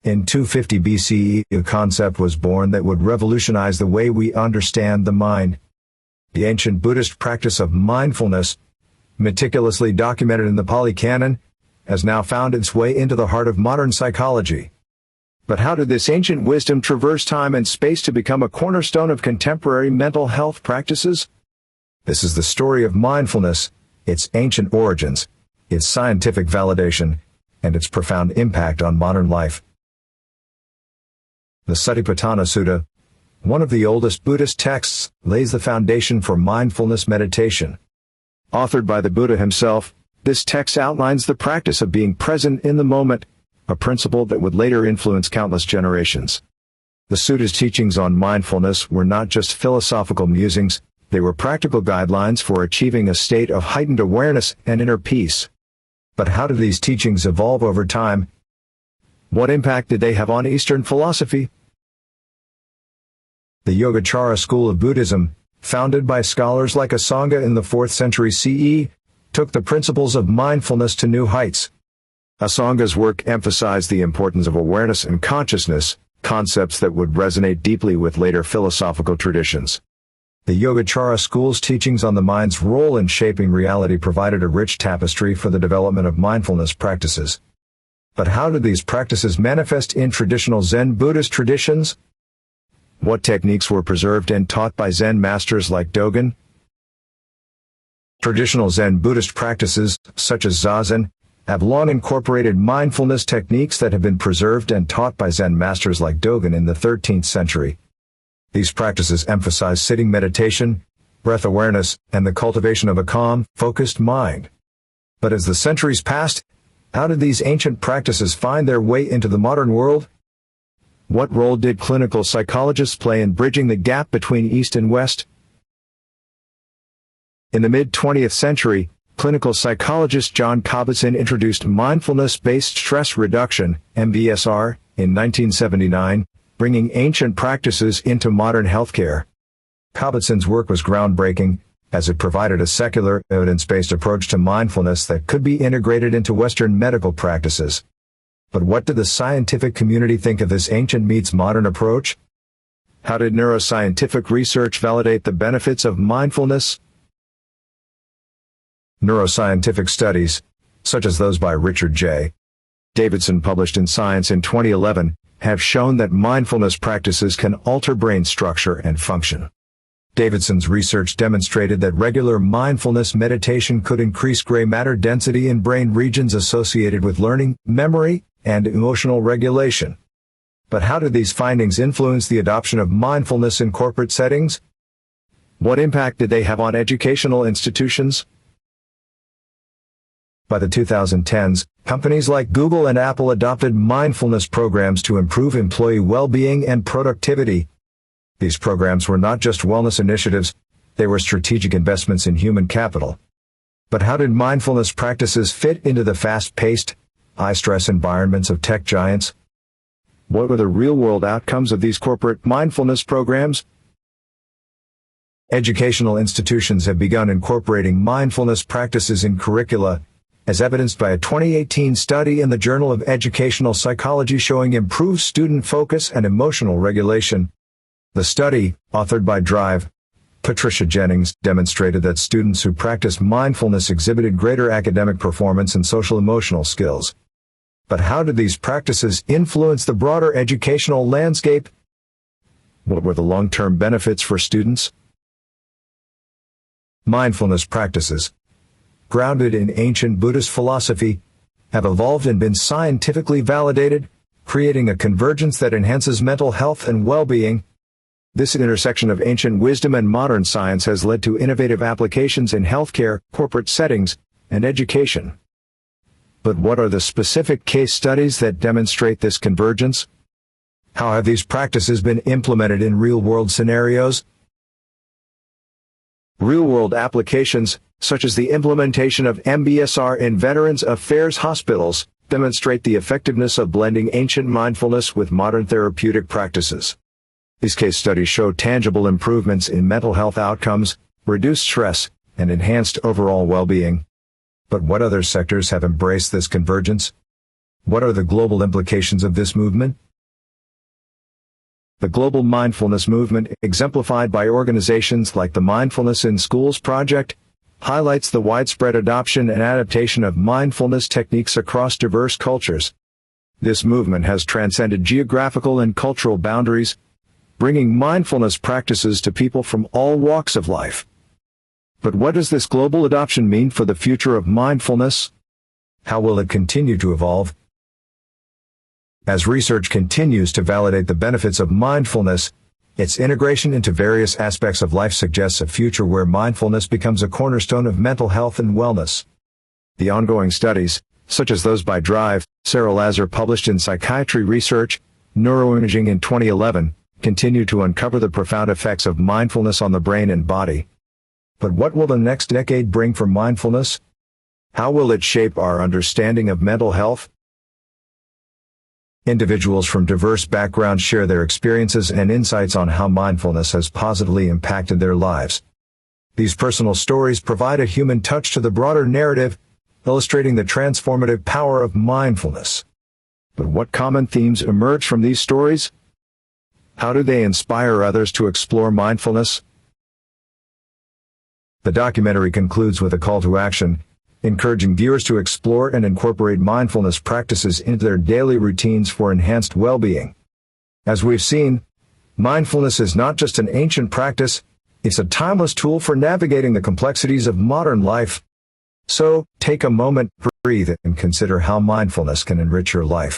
In 250 BCE, a concept was born that would revolutionize the way we understand the mind. The ancient Buddhist practice of mindfulness, meticulously documented in the Pali Canon, has now found its way into the heart of modern psychology. But how did this ancient wisdom traverse time and space to become a cornerstone of contemporary mental health practices? This is the story of mindfulness, its ancient origins, its scientific validation, and its profound impact on modern life. The Satipatthana Sutta, one of the oldest Buddhist texts, lays the foundation for mindfulness meditation. Authored by the Buddha himself, this text outlines the practice of being present in the moment, a principle that would later influence countless generations. The Sutta's teachings on mindfulness were not just philosophical musings, they were practical guidelines for achieving a state of heightened awareness and inner peace. But how did these teachings evolve over time? What impact did they have on Eastern philosophy? The Yogacara school of Buddhism, founded by scholars like Asanga in the 4th century CE, took the principles of mindfulness to new heights. Asanga's work emphasized the importance of awareness and consciousness, concepts that would resonate deeply with later philosophical traditions. The Yogacara school's teachings on the mind's role in shaping reality provided a rich tapestry for the development of mindfulness practices. But how did these practices manifest in traditional Zen Buddhist traditions? What techniques were preserved and taught by Zen masters like Dogen? Traditional Zen Buddhist practices, such as Zazen, have long incorporated mindfulness techniques that have been preserved and taught by Zen masters like Dogen in the 13th century. These practices emphasize sitting meditation, breath awareness, and the cultivation of a calm, focused mind. But as the centuries passed, how did these ancient practices find their way into the modern world? What role did clinical psychologists play in bridging the gap between East and West? In the mid-20th century, clinical psychologist Jon Kabat-Zinn introduced mindfulness-based stress reduction, MBSR, in 1979, bringing ancient practices into modern healthcare. Kabat-Zinn's work was groundbreaking, as it provided a secular, evidence-based approach to mindfulness that could be integrated into Western medical practices. But what did the scientific community think of this ancient meets modern approach? How did neuroscientific research validate the benefits of mindfulness? Neuroscientific studies, such as those by Richard J. Davidson published in Science in 2011, have shown that mindfulness practices can alter brain structure and function. Davidson's research demonstrated that regular mindfulness meditation could increase gray matter density in brain regions associated with learning, memory, and emotional regulation. But how did these findings influence the adoption of mindfulness in corporate settings? What impact did they have on educational institutions? By the 2010s, companies like Google and Apple adopted mindfulness programs to improve employee well-being and productivity. These programs were not just wellness initiatives, they were strategic investments in human capital. But how did mindfulness practices fit into the fast-paced, high-stress environments of tech giants? What were the real-world outcomes of these corporate mindfulness programs? Educational institutions have begun incorporating mindfulness practices in curricula, as evidenced by a 2018 study in the Journal of Educational Psychology showing improved student focus and emotional regulation. The study, authored by Drive, Patricia Jennings, demonstrated that students who practiced mindfulness exhibited greater academic performance and social-emotional skills. But how did these practices influence the broader educational landscape? What were the long-term benefits for students? Mindfulness practices, grounded in ancient Buddhist philosophy, have evolved and been scientifically validated, creating a convergence that enhances mental health and well-being. This intersection of ancient wisdom and modern science has led to innovative applications in healthcare, corporate settings, and education. But what are the specific case studies that demonstrate this convergence? How have these practices been implemented in real-world scenarios? Real-world applications, such as the implementation of MBSR in Veterans Affairs hospitals, demonstrate the effectiveness of blending ancient mindfulness with modern therapeutic practices. These case studies show tangible improvements in mental health outcomes, reduced stress, and enhanced overall well-being. But what other sectors have embraced this convergence? What are the global implications of this movement? The global mindfulness movement, exemplified by organizations like the Mindfulness in Schools project, highlights the widespread adoption and adaptation of mindfulness techniques across diverse cultures. This movement has transcended geographical and cultural boundaries, bringing mindfulness practices to people from all walks of life. But what does this global adoption mean for the future of mindfulness? How will it continue to evolve? As research continues to validate the benefits of mindfulness, its integration into various aspects of life suggests a future where mindfulness becomes a cornerstone of mental health and wellness. The ongoing studies, such as those by Drive, Sarah Lazar published in Psychiatry Research, Neuroimaging in 2011, continue to uncover the profound effects of mindfulness on the brain and body. But what will the next decade bring for mindfulness? How will it shape our understanding of mental health? Individuals from diverse backgrounds share their experiences and insights on how mindfulness has positively impacted their lives. These personal stories provide a human touch to the broader narrative, illustrating the transformative power of mindfulness. But what common themes emerge from these stories? How do they inspire others to explore mindfulness? The documentary concludes with a call to action, encouraging viewers to explore and incorporate mindfulness practices into their daily routines for enhanced well-being. As we've seen, mindfulness is not just an ancient practice, it's a timeless tool for navigating the complexities of modern life. So, take a moment, breathe, and consider how mindfulness can enrich your life.